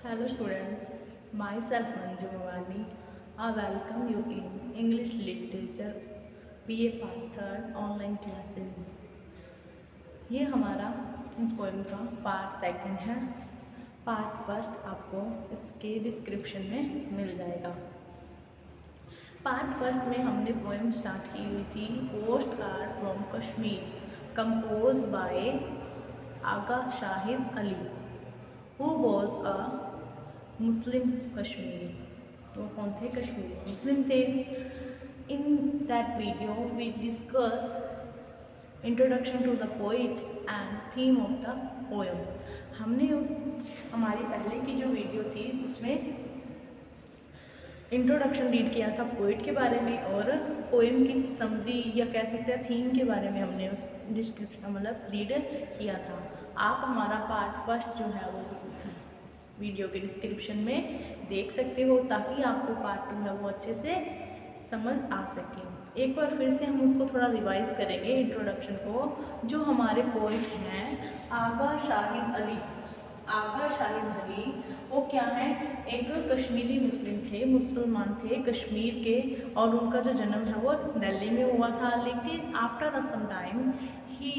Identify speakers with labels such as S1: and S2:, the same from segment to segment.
S1: Hello students, myself Manju Mawani. I welcome you in English Literature BA Part 3 online classes. ये हमारा poem का part second है। Part first आपको इसके description में मिल जाएगा। पार्ट फर्स्ट में हमने पोएम स्टार्ट की हुई थी post card from Kashmir compose by Agha Shahid Ali who was a Muslim Kashmiri. तो कौन थे? कश्मीरी मुस्लिम थे। In that video we discuss introduction to the poet and theme of the poem. हमने हमारी पहले की जो वीडियो थी उसमें इंट्रोडक्शन रीड किया था पोइट के बारे में और पोएम की समरी या कह सकते हैं थीम के बारे में हमने डिस्क्रिप्शन रीड किया था। आप हमारा पार्ट फर्स्ट जो है वो वीडियो के डिस्क्रिप्शन में देख सकते हो ताकि आपको पार्ट टू है वो अच्छे से समझ आ सके। एक बार फिर से हम उसको थोड़ा रिवाइज करेंगे इंट्रोडक्शन को। जो हमारे पोइट हैं आगा शाहिद अली। आगा शाहिद अली वो क्या है? एक कश्मीरी मुस्लिम थे, मुसलमान थे कश्मीर के, और उनका जो जन्म है वो दिल्ली में हुआ था। लेकिन आफ्टर सम टाइम ही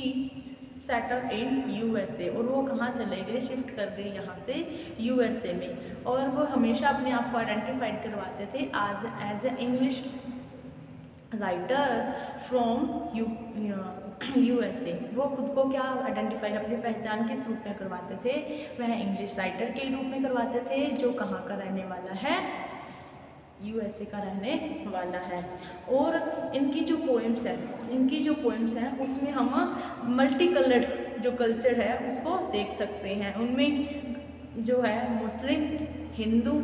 S1: सेटल इन यूएसए, और वो कहाँ चले गए? शिफ्ट कर गए यहाँ से यूएसए में। और वो हमेशा अपने आप को आइडेंटिफाइड करवाते थे as a English writer from USA. वो खुद को क्या आइडेंटिफाइड अपनी पहचान किस रूप में करवाते थे? वह इंग्लिश राइटर के रूप में करवाते थे जो कहाँ का रहने वाला है? यूएसए का रहने वाला है। और इनकी जो पोएम्स हैं उसमें हम मल्टी कलर्ड जो कल्चर है उसको देख सकते हैं। उनमें जो है मुस्लिम, हिंदू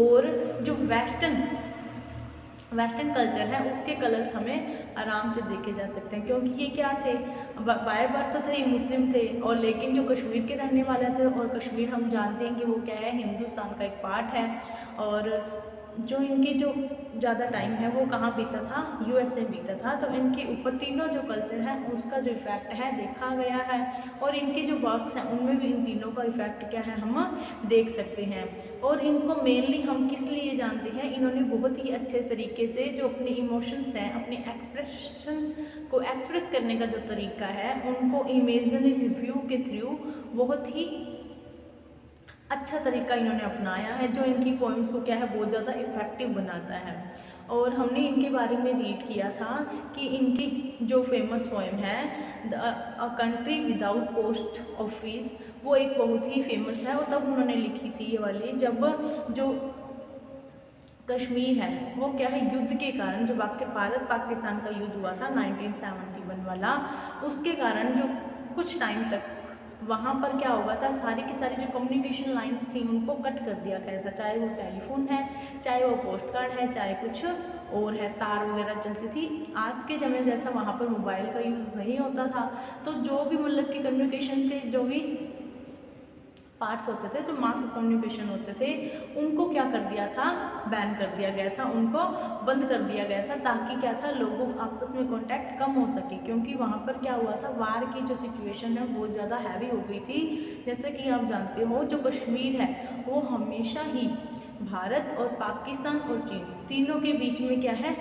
S1: और जो वेस्टर्न कल्चर है उसके कलर्स हमें आराम से देखे जा सकते हैं, क्योंकि ये क्या थे? बाय बर्थ तो थे, मुस्लिम थे, और लेकिन जो कश्मीर के रहने वाले थे, और कश्मीर हम जानते हैं कि वो क्या है? हिंदुस्तान का एक पार्ट है। और जो इनकी जो ज़्यादा टाइम है वो कहाँ बीता था? यूएसए बीता था। तो इनके ऊपर तीनों जो कल्चर है उसका जो इफ़ेक्ट है देखा गया है, और इनके जो वर्क्स हैं उनमें भी इन तीनों का इफ़ेक्ट क्या है हम देख सकते हैं। और इनको मेनली हम किस लिए जानते हैं? इन्होंने बहुत ही अच्छे तरीके से जो अपने इमोशंस हैं, अपने एक्सप्रेशन को एक्सप्रेस करने का जो तरीका है उनको इमेजिनरी रिव्यू के थ्रू बहुत ही अच्छा तरीका इन्होंने अपनाया है, जो इनकी पोएम्स को क्या है बहुत ज़्यादा इफ़ेक्टिव बनाता है। और हमने इनके बारे में रीड किया था कि इनकी जो फेमस पोएम है a country without post office, वो एक बहुत ही फेमस है। और तब उन्होंने लिखी थी ये वाली जब जो कश्मीर है वो क्या है युद्ध के कारण, जो भारत पाकिस्तान का युद्ध हुआ था 1971 वाला, उसके कारण जो कुछ टाइम तक वहाँ पर क्या हुआ था, सारी की सारी जो कम्युनिकेशन लाइंस थी उनको कट कर दिया गया था। चाहे वो टेलीफोन है, चाहे वो पोस्ट कार्ड है, चाहे कुछ और है, तार वगैरह चलती थी। आज के समय जैसा वहाँ पर मोबाइल का यूज़ नहीं होता था, तो जो भी कि कम्युनिकेशन के जो भी पार्ट्स होते थे, तो मास कम्युनिकेशन होते थे, उनको क्या कर दिया था? बैन कर दिया गया था, उनको बंद कर दिया गया था, ताकि क्या था लोगों आपस में कांटेक्ट कम हो सके। क्योंकि वहाँ पर क्या हुआ था, वार की जो सिचुएशन है बहुत ज़्यादा हैवी हो गई थी। जैसे कि आप जानते हो जो कश्मीर है वो हमेशा ही भारत और पाकिस्तान और चीन तीनों के बीच में क्या है?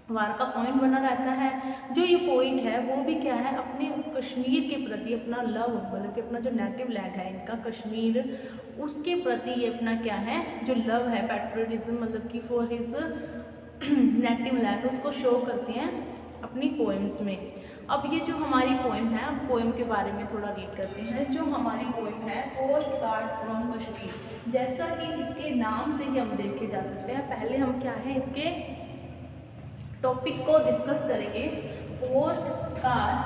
S1: वार का पॉइंट बना रहता है। जो ये पोइट है वो भी क्या है? अपने कश्मीर के प्रति अपना लव, कि अपना जो नेटिव लैंड है इनका कश्मीर, उसके प्रति ये अपना क्या है जो लव है, पैट्रियटिज्म कि फॉर हिज नेटिव लैंड, उसको शो करते हैं अपनी पोएम्स में। अब ये जो हमारी पोएम है, पोएम के बारे में थोड़ा रीड करते हैं। जो हमारी पोएम है पोस्ट कार्ड फ्रॉम कश्मीर, जैसा कि इसके नाम से ही हम देखे जा सकते हैं। पहले हम क्या है इसके टॉपिक को डिस्कस करेंगे। Post card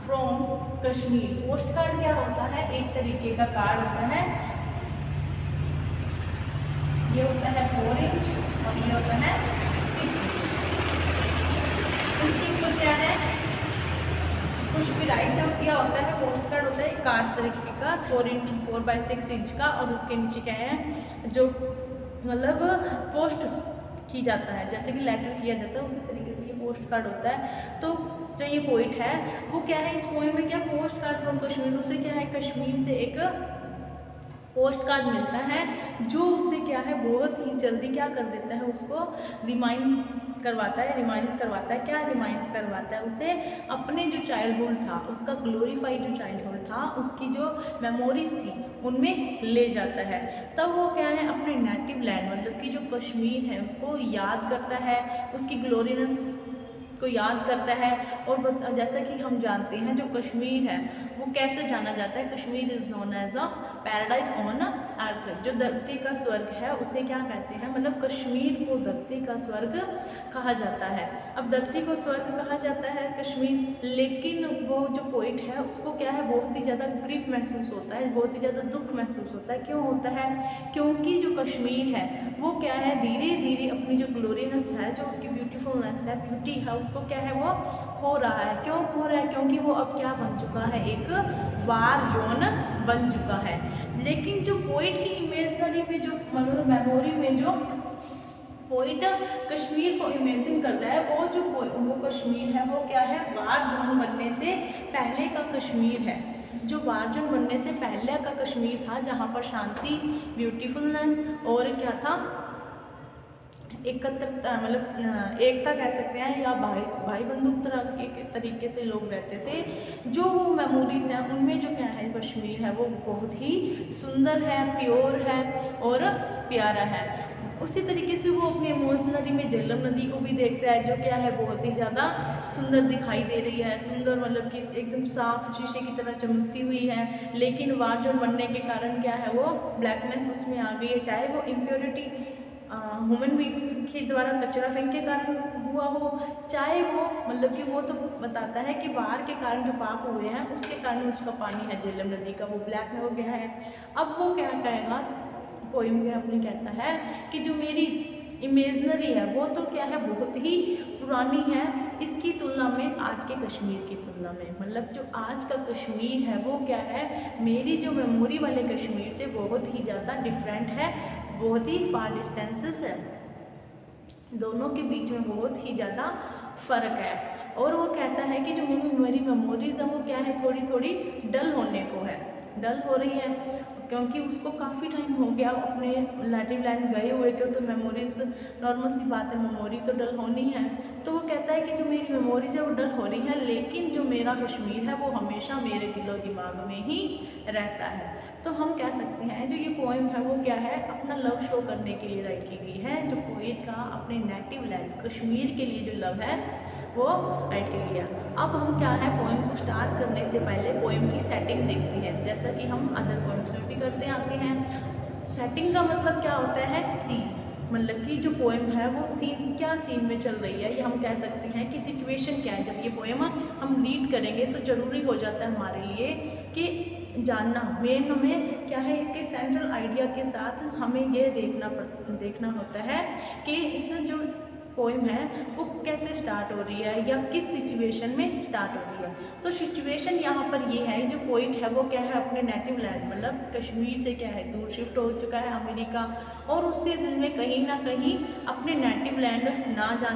S1: from Kashmir. Post card क्या होता है? एक तरीके का कार्ड होता है। ये होता है 4 इंच और ये होता है 6 इंच। इसके ऊपर क्या है? कुछ भी राइट जब दिया होता है। पोस्ट कार्ड होता है कार्ड तरीके का 4x6 इंच का, और उसके नीचे क्या है जो पोस्ट की जाता है, जैसे कि लेटर किया जाता है उसी तरीके से ये पोस्ट कार्ड होता है। तो जो ये पोइट है वो क्या है? इस पोएम में क्या पोस्ट कार्ड फ्रॉम कश्मीर, उसे क्या है कश्मीर से एक पोस्ट कार्ड मिलता है, जो उसे क्या है बहुत ही जल्दी क्या कर देता है, उसको रिमाइंड करवाता है, रिमाइंड्स करवाता है। क्या रिमाइंड्स करवाता है? उसे अपने जो चाइल्डहुड था, उसका ग्लोरीफाइड जो चाइल्डहुड था, उसकी जो मेमोरीज थी उनमें ले जाता है। तब वो क्या है अपने नेटिव लैंड मतलब कि जो कश्मीर है उसको याद करता है, उसकी ग्लोरीनेस को याद करता है। और जैसा कि हम जानते हैं जो कश्मीर है वो कैसे जाना जाता है, Kashmir is known as a paradise on earth. जो धरती का स्वर्ग है उसे क्या कहते हैं, मतलब कश्मीर को धरती का स्वर्ग कहा जाता है। अब धरती को स्वर्ग कहा जाता है कश्मीर, लेकिन वो जो पोइट है उसको क्या है बहुत ही ज़्यादा ग्रीफ महसूस होता है, बहुत ही ज़्यादा दुख महसूस होता है। क्यों होता है? क्योंकि जो कश्मीर है वो क्या है धीरे धीरे अपनी जो ग्लोरीनेस है, जो उसकी ब्यूटीफुलनेस है, ब्यूटी है, उसको क्या है वो हो रहा है। क्यों हो रहा है? क्योंकि वो अब क्या बन चुका है, एक वार जोन बन चुका है। लेकिन जो पोइट की इमेजनरी में जो मतलब मेमोरी में जो पोइट कश्मीर को इमेजिन करता है, वो कश्मीर है वो क्या है वार जोन बनने से पहले का कश्मीर है। जो वार जोन बनने से पहले का कश्मीर था, जहाँ पर शांति, ब्यूटीफुलनेस और क्या था, एकत्रता मतलब एकता कह सकते हैं, या भाई बंधुक तरह के तरीके से लोग रहते थे। जो वो मेमोरीज हैं उनमें जो क्या है कश्मीर है वो बहुत ही सुंदर है, प्योर है और प्यारा है। उसी तरीके से वो अपनी इमोशनली में झेलम नदी को भी देखता है, जो क्या है बहुत ही ज़्यादा सुंदर दिखाई दे रही है, सुंदर मतलब कि एकदम साफ शीशे की तरह चमकती हुई है। लेकिन वार जोन बनने के कारण क्या है वो ब्लैकनेस उसमें आ गई है, चाहे वो इम्प्योरिटी ह्यूमन बींग्स के द्वारा कचरा फेंक के कारण हुआ हो, चाहे वो मतलब कि वो तो बताता है कि बाहर के कारण जो पाप हुए हैं उसके कारण उसका पानी है झेलम नदी का वो ब्लैक में हो गया है। अब वो क्या कहेगा पोइम में अपने कहता है कि जो मेरी इमेजनरी है वो तो क्या है बहुत ही पुरानी है इसकी तुलना में, आज के कश्मीर की तुलना में। मतलब जो आज का कश्मीर है वो क्या है मेरी जो मेमोरी वाले कश्मीर से बहुत ही ज़्यादा डिफरेंट है, बहुत ही फार डिस्टेंसेस है, दोनों के बीच में बहुत ही ज़्यादा फ़र्क है। और वो कहता है कि जो मेरी मेमोरीज़ है वो क्या है थोड़ी थोड़ी डल होने को है, डल हो रही है, क्योंकि उसको काफ़ी टाइम हो गया अपने नेटिव लैंड गए हुए क्यों, तो मेमोरीज़ नॉर्मल सी बात है, मेमोरीज तो डल होनी है। तो वो कहता है कि जो मेरी मेमोरीज है वो डल हो रही है, लेकिन जो मेरा कश्मीर है वो हमेशा मेरे दिलो दिमाग में ही रहता है। तो हम कह सकते हैं जो ये पोएम है वो क्या है अपना लव शो करने के लिए राइट की गई है। जो पोएट का अपने नेटिव लैंड कश्मीर के लिए जो लव है वो राइट की गई है। अब हम क्या है पोएम को स्टार्ट करने से पहले पोएम की सेटिंग देखते हैं, जैसा कि हम अदर पोएम्स में भी करते आते हैं। सेटिंग का मतलब क्या होता है सीन, मतलब कि जो पोएम है वो सीन क्या सीन में चल रही है, ये हम कह सकते हैं कि सिचुएशन क्या है। जब ये पोएम हम रीड करेंगे तो ज़रूरी हो जाता है हमारे लिए कि जानना मेन हमें क्या है इसके सेंट्रल आइडिया के साथ हमें ये देखना होता है कि इस जो पोएम है वो कैसे स्टार्ट हो रही है या किस सिचुएशन में स्टार्ट हो रही है। तो सिचुएशन यहाँ पर ये है जो पोइट है वो क्या है अपने नेटिव लैंड मतलब कश्मीर से क्या है दूर शिफ्ट हो चुका है अमेरिका, और उससे दिल में कहीं ना कहीं अपने नेटिव लैंड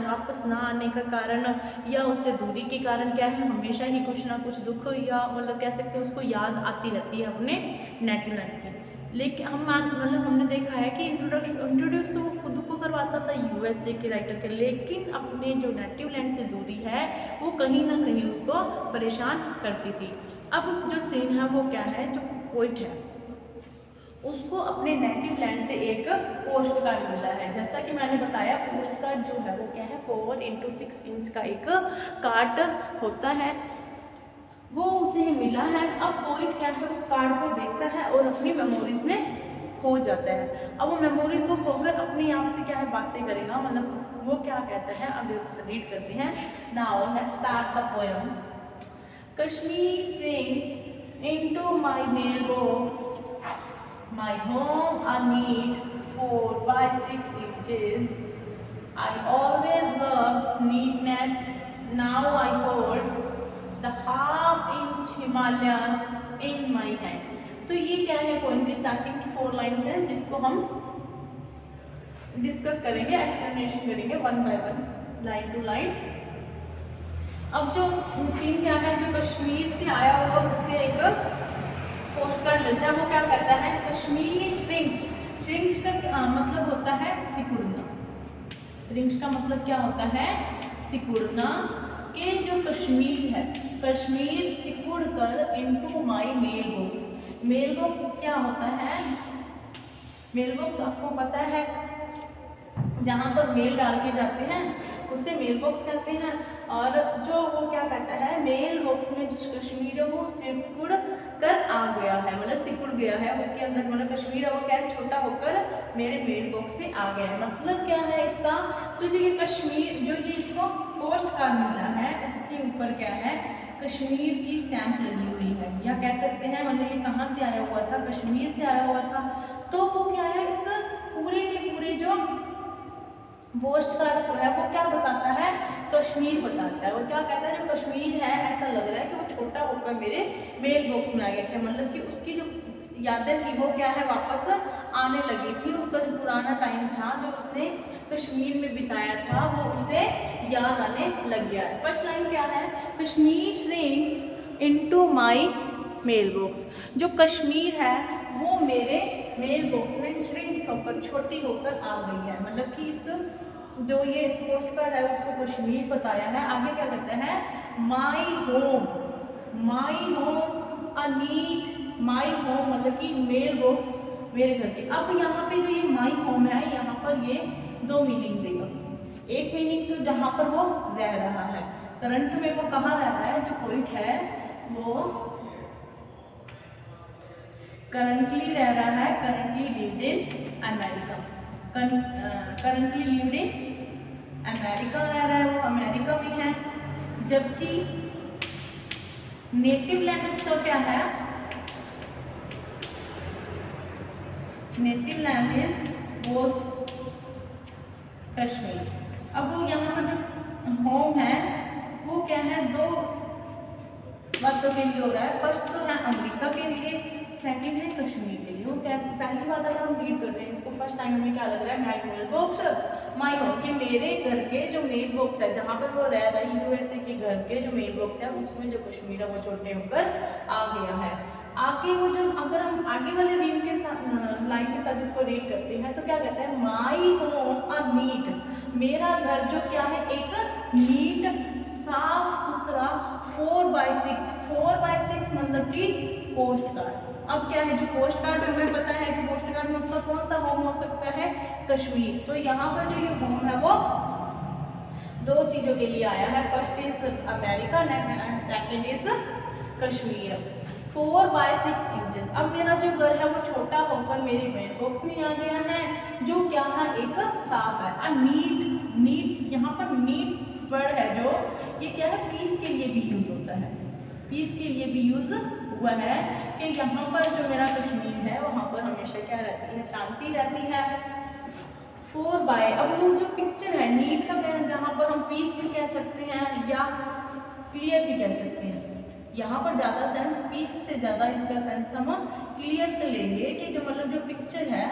S1: वापस ना आने का कारण या उससे दूरी के कारण क्या है हमेशा ही कुछ ना कुछ दुख या मतलब कह सकते हैं उसको याद आती रहती है अपने नेटिव लैंड की। लेकिन हमने देखा है कि इंट्रोड्यूस तो वो खुद को करवाता था यूएसए के राइटर के, लेकिन अपने जो नेटिव लैंड से दूरी है वो कहीं ना कहीं उसको परेशान करती थी। अब जो सीन है वो क्या है, जो पोइट है उसको अपने नेटिव लैंड से एक पोस्ट कार्ड मिला है। जैसा कि मैंने बताया पोस्ट कार्ड जो है वो क्या है 4x6 इंच का एक कार्ड होता है, वो उसे मिला है। अब पोइट क्या है उस कार्ड को देखता है और अपनी मेमोरीज में खो जाता है। अब वो मेमोरीज को खोकर अपने आप से क्या है बातें करेगा, मतलब वो क्या कहता है अब रीड करते हैं। Now let's start the poem. Kashmir sinks into my mailbox, my home a neat 4x6 inches. I always loved neatness, now I hold the half-inch Himalayas in my hand. तो ये क्या है पोएम की स्टार्टिंग की 4 lines हैं जिसको हम discuss करेंगे, एक्सप्लेनेशन करेंगे one by one, line to line. अब जो सीन क्या है, जो कश्मीर से आया हुआ उससे एक पोस्ट कार्ड कार्ड मिलता है वो क्या करता है, कश्मीरी श्रिंक्स। श्रिंक्स का मतलब होता है सिकुड़ना। श्रिंक्स का मतलब क्या होता है, सिकुड़ना। के जो कश्मीर है, कश्मीर सिकुड़ कर into my mail box. Mail box क्या होता है, मेल बॉक्स आपको पता है जहाँ पर मेल डाल के जाते हैं उसे मेल बॉक्स कहते हैं। और जो वो क्या कहता है, मेल बॉक्स में जो कश्मीर है वो सिकुड़ कर आ गया है, मतलब सिकुड़ गया है उसके अंदर, मतलब कश्मीर है वो क्या है, छोटा होकर मेरे मेल बॉक्स में आ गया है। मतलब क्या है इसका, तो जो ये कश्मीर, जो ये इसको पोस्ट कार्ड मिला है उसके ऊपर क्या है, कश्मीर की स्टैंप लगी हुई है, या कह सकते हैं मतलब ये कहाँ से आया हुआ था, कश्मीर से आया हुआ था। तो वो क्या है, इस पूरे के पूरे जो पोस्ट कार्ड को है वो क्या बताता है, कश्मीर बताता है। वो क्या कहता है, जो कश्मीर है ऐसा लग रहा है कि वो छोटा होकर मेरे मेल बॉक्स में आ गया, क्या मतलब कि उसकी जो यादें थी वो क्या है वापस आने लगी थी। उसका जो पुराना टाइम था जो उसने कश्मीर में बिताया था वो उसे याद आने लग गया है। फर्स्ट लाइन क्या है, Kashmir shrinks into my mail box. जो कश्मीर है वो मेरे मेल बॉक्स में श्रिंक्स होकर, छोटी होकर आ गई है। मतलब कि इस जो ये पोस्ट कार्ड है उसको कश्मीर बताया है। आगे क्या कहते हैं, my home, my home a neat, my home मतलब कि मेल बॉक्स मेरे घर के। अब यहाँ पे जो ये माय होम है यहाँ पर ये दो मीनिंग देगा। एक मीनिंग तो जहाँ पर वो रह रहा है, करंट में वो कहाँ रह रहा है, जो पॉइंट है वो करंटली रह रहा है, currently lived in America, currently lived in America रह रहा है, वो अमेरिका में है। जबकि नेटिव लैंड उसका क्या है, native land is was Kashmir. अब वो यहाँ पर जो होम है वो क्या है, दो बातों के लिए हो रहा है। फर्स्ट तो है अमेरिका के लिए, सेकंड है कश्मीर के लिए। वो क्या, पहली बात अगर हम रीड करते हैं इसको फर्स्ट टाइम हमें क्या लग रहा है, my mail box, my home कि मेरे घर के जो मेल बॉक्स है जहाँ पर वो रह रहा है, यूएसए के घर के जो मेल बॉक्स है उसमें जो कश्मीर है वो छोटे होकर आ गया है। आगे वो जो अगर हम आगे वाले रीड के साथ लाइन के साथ इसको रीड करते हैं तो क्या कहते हैं, माय होम अ नीट, मेरा घर जो क्या है एक नीट साफ सुथरा 4x6, 4x6 मतलब कि पोस्ट कार्ड। अब क्या है, जो पोस्ट कार्ड हमें पता है कि पोस्ट कार्ड में उसका कौन सा होम हो सकता है, कश्मीर। तो यहाँ पर जो ये होम है वो दो चीज़ों के लिए आया है, first is America and second is Kashmir. 4x6 inches. अब मेरा जो घर है वो छोटा होकर मेरे मेल बॉक्स में आ गया है, जो क्या है एक साफ है। अ नीट, नीट यहाँ पर नीट वर्ड है जो ये क्या है, पीस के लिए भी यूज होता है, पीस के लिए भी यूज हुआ है कि यहाँ पर जो मेरा कश्मीर है वहाँ पर हमेशा क्या रहती है, शांति रहती है। 4 अब वो जो पिक्चर है नीट का जहाँ पर हम पीस भी कह सकते हैं या क्लियर भी कह सकते हैं। यहाँ पर ज़्यादा सेंस, पीस से ज़्यादा इसका सेंस हम क्लियर से लेंगे कि जो मतलब जो पिक्चर है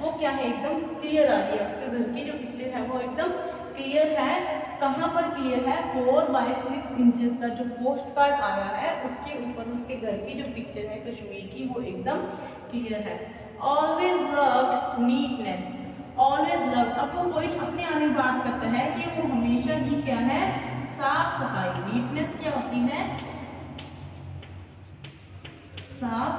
S1: वो क्या है, एकदम क्लियर आ रही है। उसके घर की जो पिक्चर है वो एकदम क्लियर है। कहाँ पर क्लियर है, 4x6 इंचेस का जो पोस्ट कार्ड आया है उसके ऊपर उसके घर की जो पिक्चर है कश्मीर की वो एकदम क्लियर है। Always loved neatness, always loved. अब वो कोई अपने आप में बात करता है कि वो हमेशा ही क्या है, साफ सफाई। नीटनेस क्या होती है, साफ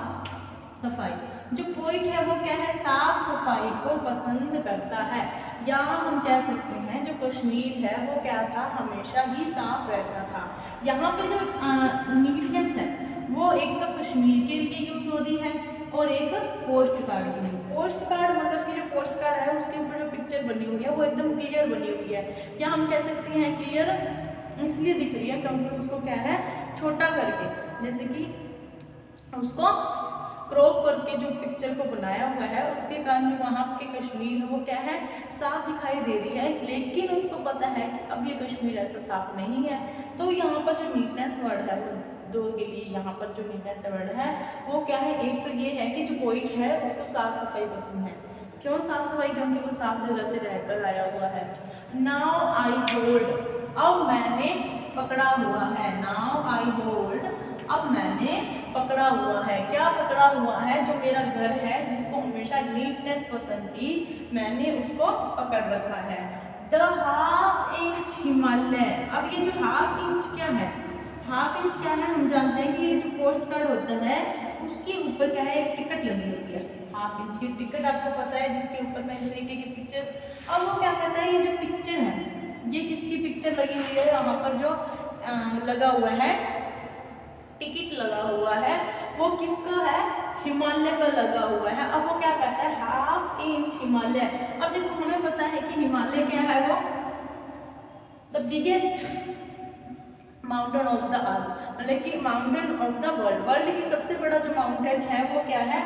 S1: सफाई। जो पोइट है वो क्या है, साफ सफाई को पसंद करता है। या हम कह सकते हैं जो कश्मीर है वो क्या था, हमेशा ही साफ रहता था। यहाँ पे जो नीटनेस है वो एक तो कश्मीर के लिए यूज हो रही है और एक पोस्ट कार्ड के लिए। पोस्ट कार्ड मतलब कि जो पोस्ट कार्ड है उसके ऊपर जो पिक्चर बनी हुई है वो एकदम क्लियर बनी हुई है। या हम कह सकते हैं क्लियर इसलिए दिख रही है क्योंकि उसको क्या है, छोटा करके, जैसे कि उसको क्रॉप करके जो पिक्चर को बनाया हुआ है उसके कारण वहाँ के कश्मीर है वो क्या है, साफ दिखाई दे रही है। लेकिन उसको पता है कि अब ये कश्मीर ऐसा साफ नहीं है। तो यहाँ पर जो नीटनेस वर्ड है वो दो के लिए, यहाँ पर जो नीटनेस वर्ड है वो क्या है, एक तो ये है कि जो पोइट है उसको साफ सफाई पसंद है। क्यों साफ सफाई, क्योंकि वो साफ जगह से रहकर आया हुआ है। नाउ आई होल्ड, अब मैंने पकड़ा हुआ है। नाउ आई होल्ड, अब मैंने पकड़ा हुआ है। क्या पकड़ा हुआ है? जो मेरा घर है जिसको हमेशा नीटनेस पसंद थी, मैंने उसको पकड़ रखा है। The half inch Himalaya. अब ये जो हाफ इंच क्या है? हाफ इंच क्या है? हम जानते हैं कि ये जो पोस्ट कार्ड होता है उसके ऊपर क्या है, एक टिकट लगी होती है। हाफ इंच की टिकट आपको पता है, जिसके ऊपर कई तरीके की पिक्चर। अब वो क्या कहता है, ये जो पिक्चर है ये किसकी पिक्चर लगी हुई है? यहाँ पर जो लगा हुआ है, टिकट लगा हुआ है, वो किसका है? हिमालय का लगा हुआ है। अब वो क्या कहता है? Half inch Himalaya. अब देखो हमें पता है कि हिमालय क्या है, वो the biggest mountain of the earth, मतलब कि mountain of the world. World की सबसे बड़ा जो माउंटेन है वो क्या है?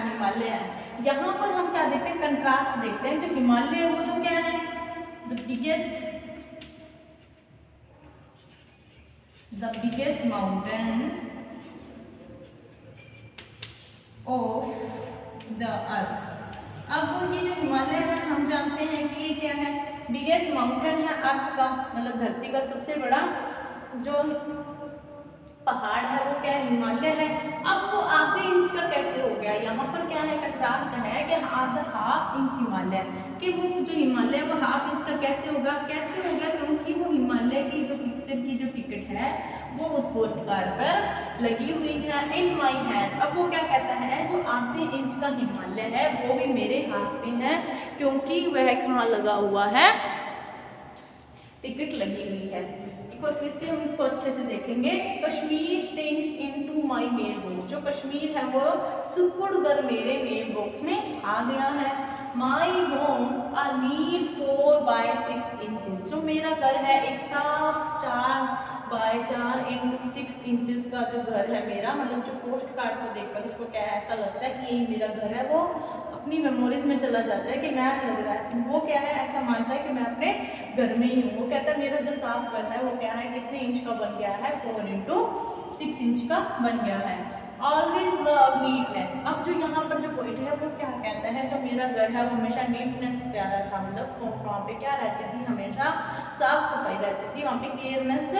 S1: हिमालय है। यहाँ पर हम क्या देखते हैं? कंट्रास्ट देखते हैं। जो हिमालय है वो तो क्या है? The biggest mountain of the earth. अब ये जो हिमालय है हम जानते हैं कि ये क्या है? बिगेस्ट माउंटेन है अर्थ का, मतलब धरती का सबसे बड़ा जो पहाड़ है वो क्या है? हिमालय है। अब वो आधे इंच का कैसे हो गया? यहाँ पर क्या है? कंट्रास्ट है कि आधा हाफ इंच हिमालय, कि वो जो हिमालय है वो हाफ इंच का कैसे होगा? कैसे हो गया? क्योंकि वो हिमालय की जो पिक्चर की जो टिकट है वो उस पोस्ट कार्ड पर लगी हुई है। इन माई हैंड। अब वो क्या कहता है? जो आधे इंच का हिमालय है वो भी मेरे हाथ में है, क्योंकि वह कहाँ लगा हुआ है? टिकट लगी हुई है। एक बार फिर से हम इसको अच्छे से देखेंगे। Kashmir stains into my mail box. जो कश्मीर है वो सुपुर्दगर मेरे मेल बॉक्स में आ गया है। My home a neat 4 by 6 inches. जो मेरा घर है एक साफ 4 by 4 into 6 इंचेस का जो घर है मेरा, मतलब जो पोस्ट कार्ड को देखकर उसको क्या ऐसा लगता है कि यही मेरा घर है, वो अपनी मेमोरीज में चला जाता है कि मैं लग रहा है, वो क्या है ऐसा मानता है कि मैं अपने घर में ही हूँ। वो कहता है मेरा जो साफ घर है वो क्या है, कितने इंच का बन गया है? 4 into 6 इंच का बन गया है। Always love neatness. अब जो यहाँ पर जो पॉइंट है वो क्या कहता है? जो मेरा घर है वो हमेशा नीटनेस प्यारा था, मतलब वहाँ पे क्या रहती थी? हमेशा साफ सफाई रहती थी, वहाँ पे क्लियरनेस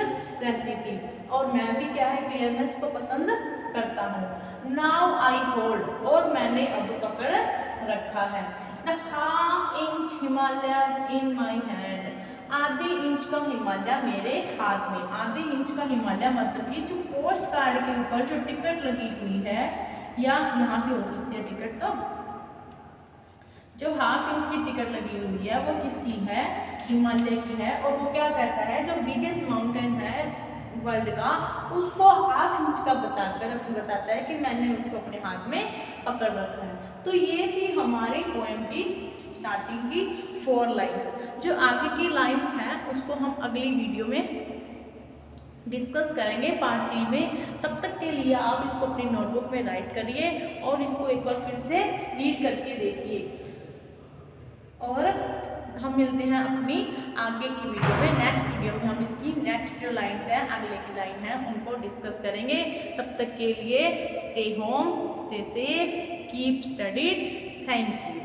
S1: रहती थी, और मैं भी क्या है? क्लियरनेस को पसंद करता हूँ। नाउ आई होल्ड, और मैंने अब पकड़ रखा है। The half inch Himalaya in my hand. आधे इंच का हिमालय मेरे हाथ में। आधे इंच का हिमालय मतलब कि जो पोस्ट कार्ड के ऊपर जो टिकट लगी हुई है, या यहाँ पे हो सकती है टिकट, तो जो हाफ इंच की टिकट लगी हुई है वो किसकी है? हिमालय की है। और वो क्या कहता है? जो बिगेस्ट माउंटेन है वर्ल्ड का, उसको हाफ इंच का बताता है कि मैंने उसको अपने हाथ में पकड़ रखा है। तो ये थी हमारी पोएम की स्टार्टिंग की 4 लाइन्स। जो आगे की लाइन्स हैं उसको हम अगली वीडियो में डिस्कस करेंगे पार्ट 3 में। तब तक के लिए आप इसको अपनी नोटबुक में राइट करिए और इसको एक बार फिर से रीड करके देखिए, और हम मिलते हैं अपनी आगे की वीडियो में। नेक्स्ट वीडियो में हम इसकी नेक्स्ट जो लाइन्स हैं, अगले की लाइन है, उनको डिस्कस करेंगे। तब तक के लिए stay home, stay safe, keep studied. Thank you.